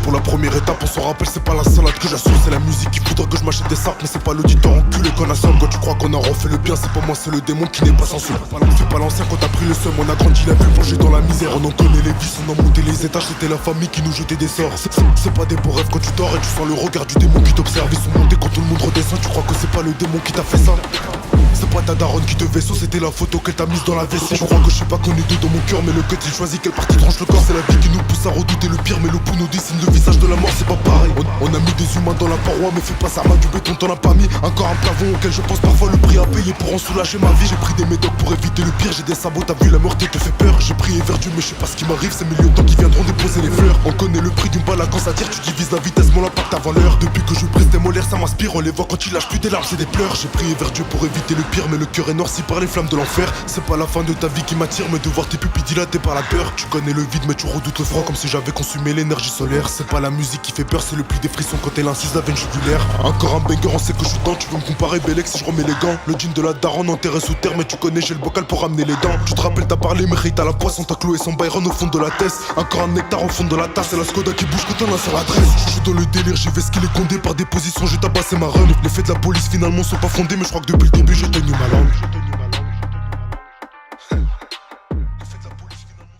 pour la première étape. On s'en rappelle, c'est pas la salade que j'assume, c'est la musique. Il faudra que je m'achète des sacs, mais c'est pas l'auditeur enculé qu'on assomme. Quand tu crois qu'on a refait le bien, c'est pas moi, c'est le démon qui n'est pas censé. C'est pas l'ancien quand t'as pris le seum, on a grandi la vue plongé dans la misère. On en connaît les vices, on a monté les étages, c'était la famille qui nous jetait des sorts. C'est pas des beaux rêves quand tu dors et tu sens le regard du démon qui t'observe. Ils sont montés quand tout le monde redescend, tu crois que c'est pas le démon qui t'a fait ça. C'est pas ta daronne qui te vaisseau, c'était la photo qu'elle t'a mise dans la vessie. Je crois que je suis pas connu deux dans mon cœur, mais le cut il choisit quelle partie tranche le corps. C'est la vie qui nous pousse à redouter le pire, mais le pouls nous dessine le visage de la mort, c'est pas pareil. On a mis des humains dans la paroi, mais fais pas ça, du béton t'en as pas mis. Encore un plafond auquel je pense parfois le prix à payer pour en soulager ma vie. J'ai pris des médocs pour éviter le pire, j'ai des sabots, t'as vu la mort te fait peur. J'ai prié vers Dieu, mais je sais pas ce qui m'arrive, c'est milieu de temps qui viendront déposer les fleurs. On connaît le prix d'une balle à quand ça tire, tu divises la vitesse, mon impact avant l'heure. Depuis que je brise des molaires, ça m'inspire, on les voit quand ils lâchent plus des larmes, c'est des pleurs. J'ai prié vers Dieu pour éviter le pire, mais le cœur est noirci par les flammes de l'enfer. C'est pas la fin de ta vie qui m'attire, mais de voir tes pupilles dilatées par la peur. Tu connais le vide, mais tu redoutes le froid comme si j'avais consumé l'énergie solaire. C'est pas la musique qui fait peur, c'est le pli des frissons quand elle incise la veine jugulaire. Encore un banger, on sait que je suis dedans, tu veux me comparer Bélec si je remets les gants. Le jean de la daronne enterré sous terre, mais tu connais, j'ai le bocal pour ramener les dents. Tu te rappelles, t'as parlé, mais t'as la poisson, t'as cloué son Byron au fond de la tête. Encore un nectar au fond de la tasse, c'est la Skoda qui bouge quand on a sur l'adresse. Je suis dans le délire, j'y vais ce qu'il est condé par des positions, j'ai tabassé ma run. Les faits de la police finalement sont pas fondés, mais je crois que depuis le début j'ai tenu ma langue.